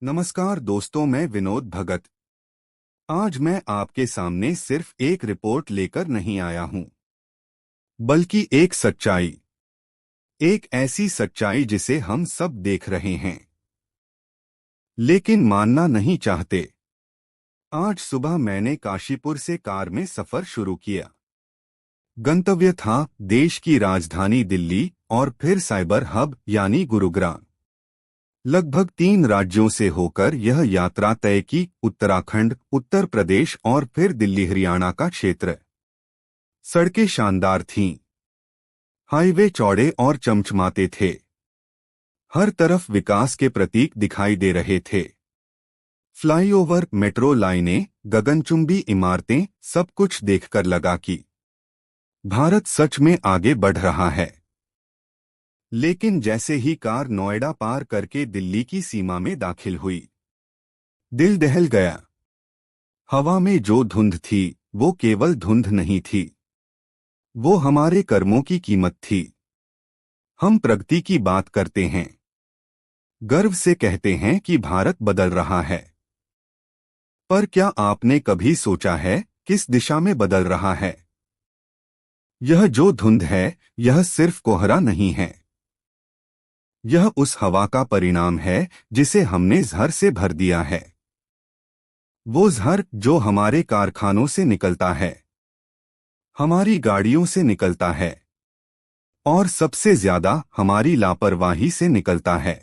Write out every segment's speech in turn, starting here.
नमस्कार दोस्तों, मैं विनोद भगत। आज मैं आपके सामने सिर्फ एक रिपोर्ट लेकर नहीं आया हूं, बल्कि एक सच्चाई, एक ऐसी सच्चाई जिसे हम सब देख रहे हैं लेकिन मानना नहीं चाहते। आज सुबह मैंने काशीपुर से कार में सफर शुरू किया। गंतव्य था देश की राजधानी दिल्ली और फिर साइबर हब यानी गुरुग्राम। लगभग 3 राज्यों से होकर यह यात्रा तय की। उत्तराखंड, उत्तर प्रदेश और फिर दिल्ली हरियाणा का क्षेत्र। सड़कें शानदार थीं, हाईवे चौड़े और चमचमाते थे। हर तरफ विकास के प्रतीक दिखाई दे रहे थे। फ्लाईओवर, मेट्रो लाइनें, गगनचुंबी इमारतें, सब कुछ देखकर लगा कि भारत सच में आगे बढ़ रहा है। लेकिन जैसे ही कार नोएडा पार करके दिल्ली की सीमा में दाखिल हुई, दिल दहल गया। हवा में जो धुंध थी वो केवल धुंध नहीं थी, वो हमारे कर्मों की कीमत थी। हम प्रगति की बात करते हैं, गर्व से कहते हैं कि भारत बदल रहा है, पर क्या आपने कभी सोचा है किस दिशा में बदल रहा है? यह जो धुंध है, यह सिर्फ कोहरा नहीं है। यह उस हवा का परिणाम है जिसे हमने जहर से भर दिया है। वो जहर जो हमारे कारखानों से निकलता है, हमारी गाड़ियों से निकलता है और सबसे ज्यादा हमारी लापरवाही से निकलता है।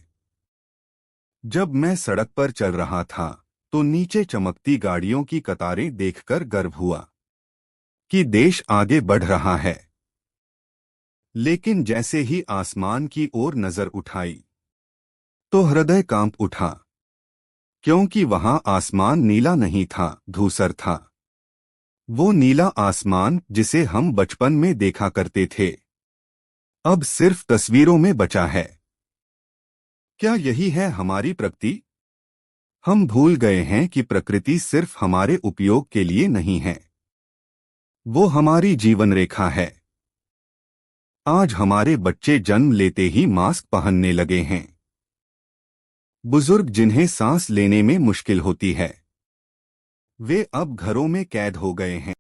जब मैं सड़क पर चल रहा था तो नीचे चमकती गाड़ियों की कतारें देखकर गर्व हुआ कि देश आगे बढ़ रहा है। लेकिन जैसे ही आसमान की ओर नजर उठाई तो हृदय कांप उठा, क्योंकि वहां आसमान नीला नहीं था, धूसर था। वो नीला आसमान जिसे हम बचपन में देखा करते थे, अब सिर्फ तस्वीरों में बचा है। क्या यही है हमारी प्रगति? हम भूल गए हैं कि प्रकृति सिर्फ हमारे उपयोग के लिए नहीं है, वो हमारी जीवन रेखा है। आज हमारे बच्चे जन्म लेते ही मास्क पहनने लगे हैं। बुजुर्ग जिन्हें सांस लेने में मुश्किल होती है, वे अब घरों में कैद हो गए हैं।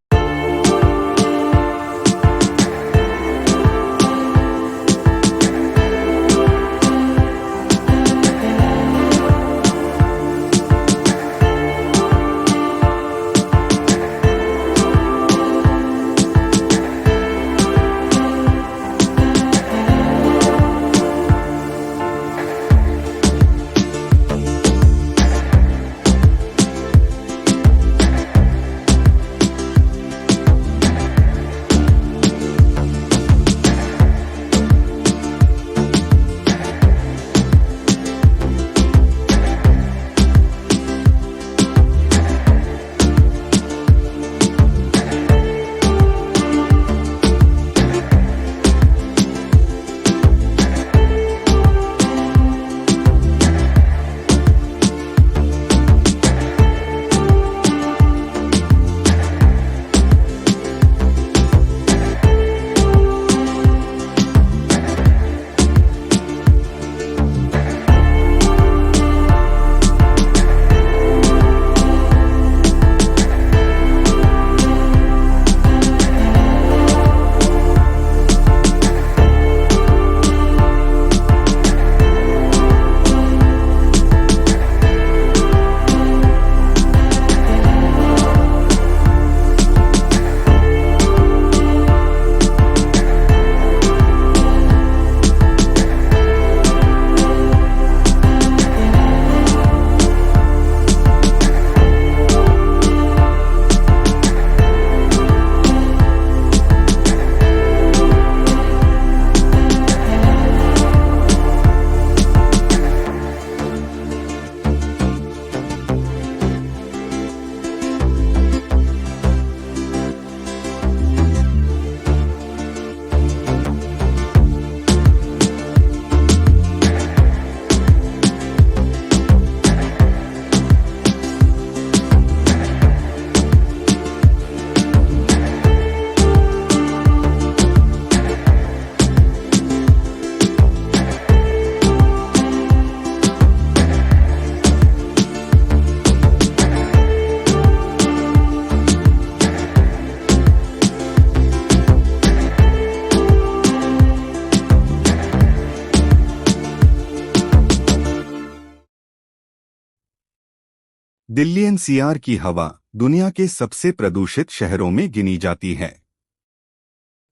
दिल्ली एनसीआर की हवा दुनिया के सबसे प्रदूषित शहरों में गिनी जाती है।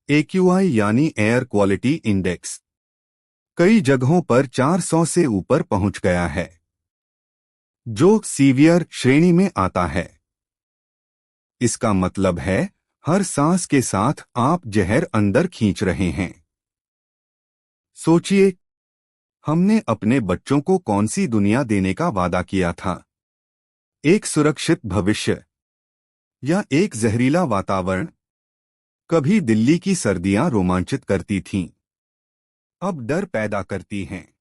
AQI यानी एयर क्वालिटी इंडेक्स कई जगहों पर 400 से ऊपर पहुंच गया है, जो सीवियर श्रेणी में आता है। इसका मतलब है हर सांस के साथ आप जहर अंदर खींच रहे हैं। सोचिए, हमने अपने बच्चों को कौन सी दुनिया देने का वादा किया था? एक सुरक्षित भविष्य या एक जहरीला वातावरण? कभी दिल्ली की सर्दियां रोमांचित करती थीं, अब डर पैदा करती हैं।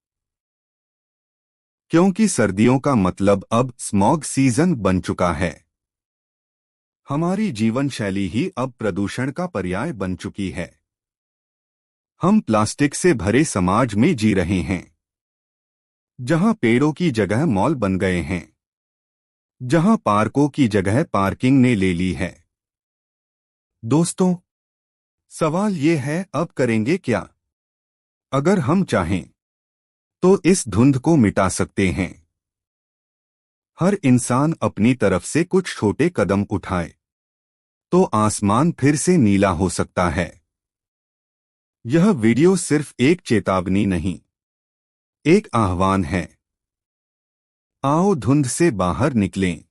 क्योंकि सर्दियों का मतलब अब स्मॉग सीजन बन चुका है। हमारी जीवन शैली ही अब प्रदूषण का पर्याय बन चुकी है। हम प्लास्टिक से भरे समाज में जी रहे हैं, जहां पेड़ों की जगह मॉल बन गए हैं, जहां पार्कों की जगह पार्किंग ने ले ली है। दोस्तों, सवाल ये है, अब करेंगे क्या? अगर हम चाहें तो इस धुंध को मिटा सकते हैं। हर इंसान अपनी तरफ से कुछ छोटे कदम उठाए तो आसमान फिर से नीला हो सकता है। यह वीडियो सिर्फ एक चेतावनी नहीं, एक आह्वान है। आओ धुंध से बाहर निकलें,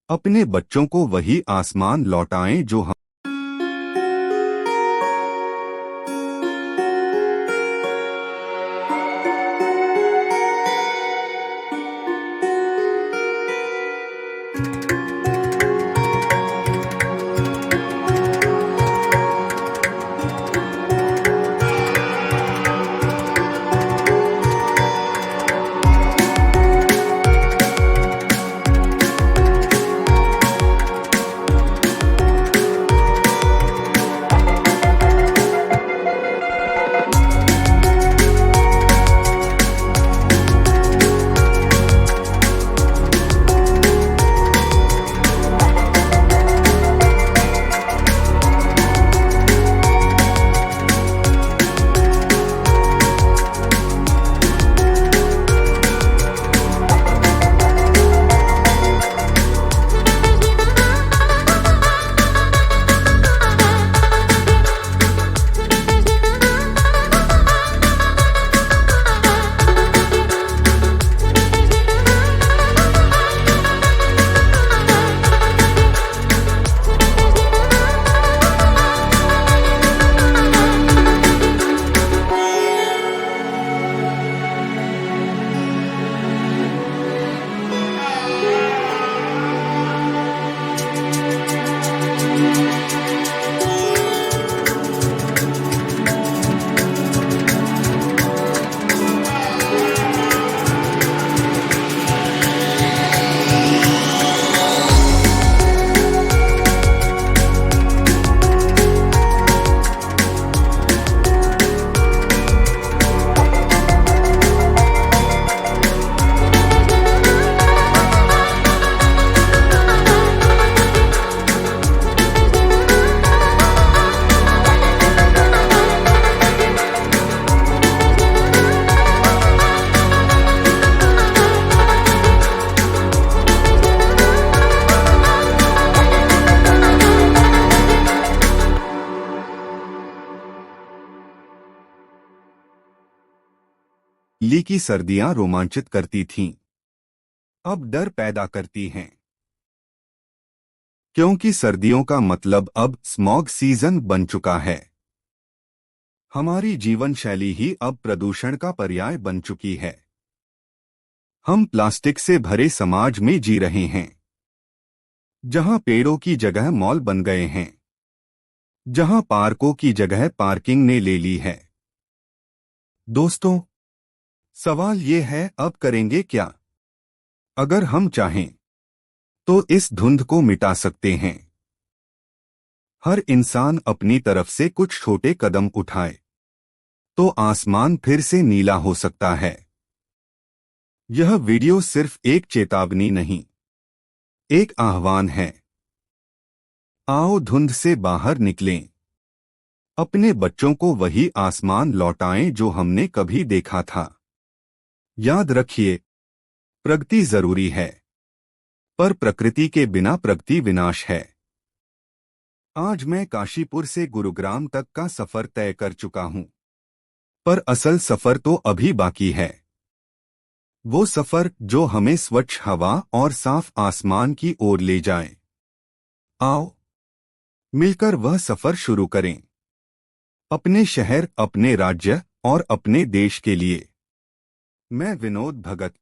अपने बच्चों को वही आसमान लौटाएं जो हम दिल्ली की सर्दियां रोमांचित करती थीं, अब डर पैदा करती हैं। क्योंकि सर्दियों का मतलब अब स्मॉग सीजन बन चुका है। हमारी जीवन शैली ही अब प्रदूषण का पर्याय बन चुकी है। हम प्लास्टिक से भरे समाज में जी रहे हैं, जहां पेड़ों की जगह मॉल बन गए हैं, जहां पार्कों की जगह पार्किंग ने ले ली है। दोस्तों, सवाल ये है, अब करेंगे क्या? अगर हम चाहें तो इस धुंध को मिटा सकते हैं। हर इंसान अपनी तरफ से कुछ छोटे कदम उठाए तो आसमान फिर से नीला हो सकता है। यह वीडियो सिर्फ एक चेतावनी नहीं, एक आह्वान है। आओ धुंध से बाहर निकलें, अपने बच्चों को वही आसमान लौटाएं जो हमने कभी देखा था। याद रखिए, प्रगति जरूरी है, पर प्रकृति के बिना प्रगति विनाश है। आज मैं काशीपुर से गुरुग्राम तक का सफर तय कर चुका हूं, पर असल सफर तो अभी बाकी है। वो सफर जो हमें स्वच्छ हवा और साफ आसमान की ओर ले जाए। आओ मिलकर वह सफर शुरू करें, अपने शहर, अपने राज्य और अपने देश के लिए। मैं विनोद भगत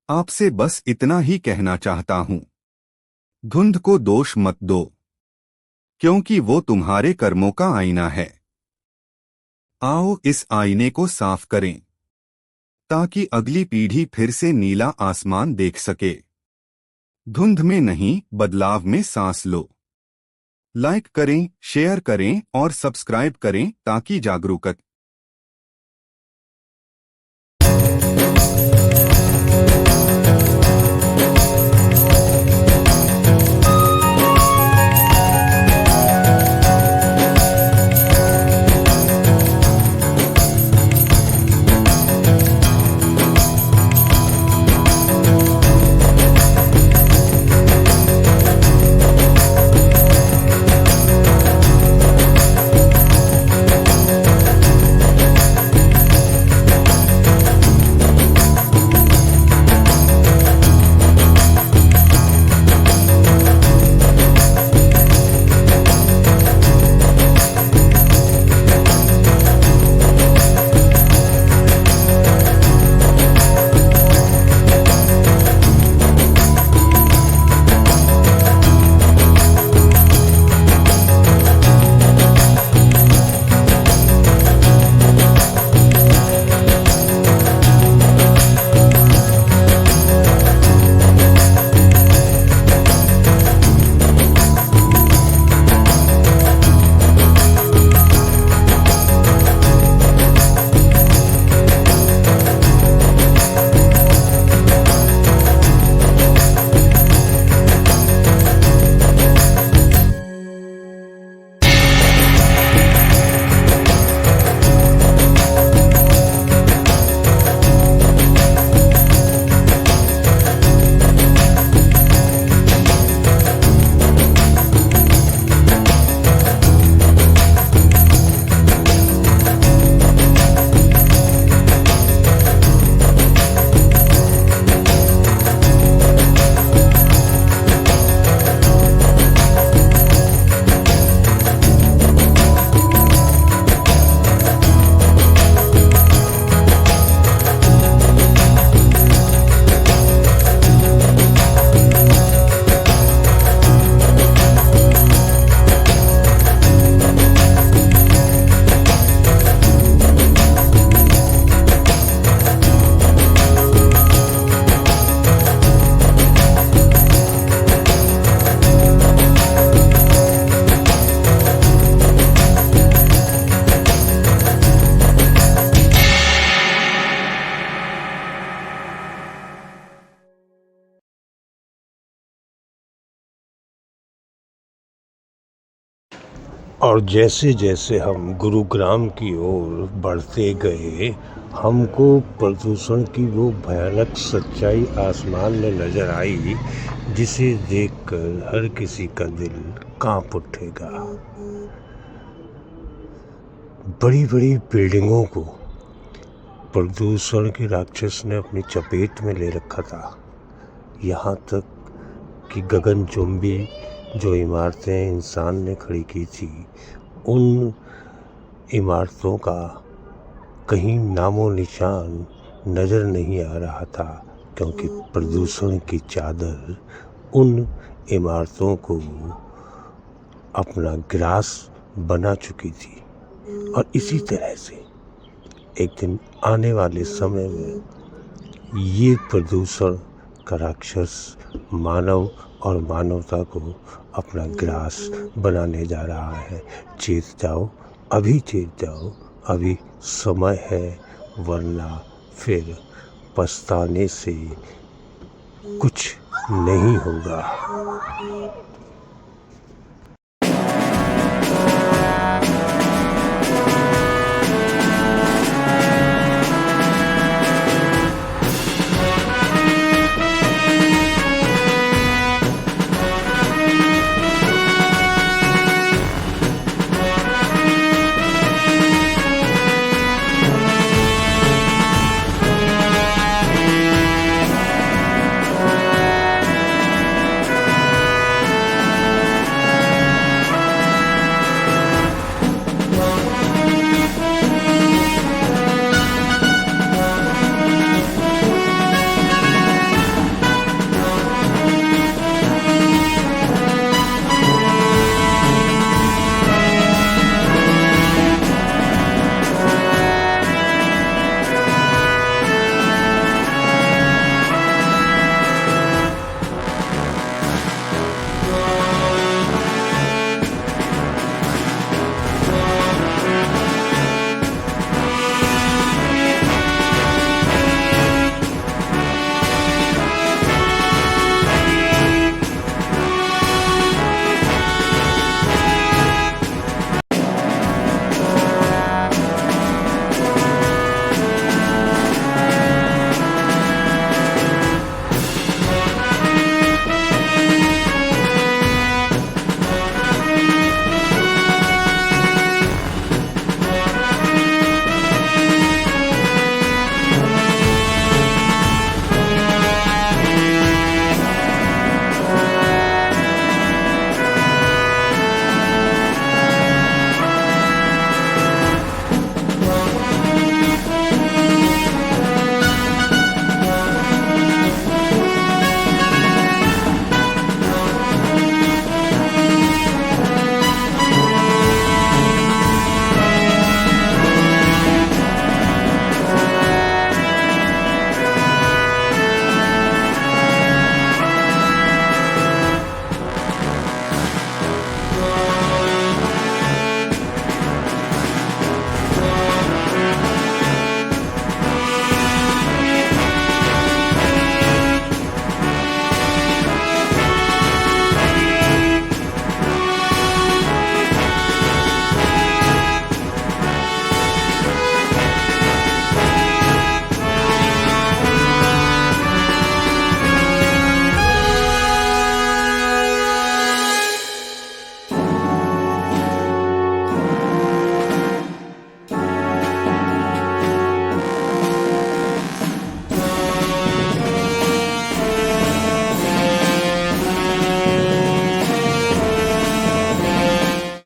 आपसे बस इतना ही कहना चाहता हूं, धुंध को दोष मत दो, क्योंकि वो तुम्हारे कर्मों का आईना है। आओ इस आईने को साफ करें, ताकि अगली पीढ़ी फिर से नीला आसमान देख सके। धुंध में नहीं, बदलाव में सांस लो। लाइक करें, शेयर करें और सब्सक्राइब करें ताकि जागरूकता और जैसे जैसे हम गुरुग्राम की ओर बढ़ते गए, हमको प्रदूषण की वो भयानक सच्चाई आसमान में नज़र आई, जिसे देखकर हर किसी का दिल कांप उठेगा। बड़ी बड़ी बिल्डिंगों को प्रदूषण के राक्षस ने अपनी चपेट में ले रखा था। यहाँ तक कि गगनचुंबी जो इमारतें इंसान ने खड़ी की थी, उन इमारतों का कहीं नामो निशान नज़र नहीं आ रहा था, क्योंकि प्रदूषण की चादर उन इमारतों को अपना ग्रास बना चुकी थी। और इसी तरह से एक दिन आने वाले समय में ये प्रदूषण का राक्षस मानव और मानवता को अपना ग्रास बनाने जा रहा है। चेत जाओ, अभी चेत जाओ, अभी समय है, वरना फिर पछताने से कुछ नहीं होगा।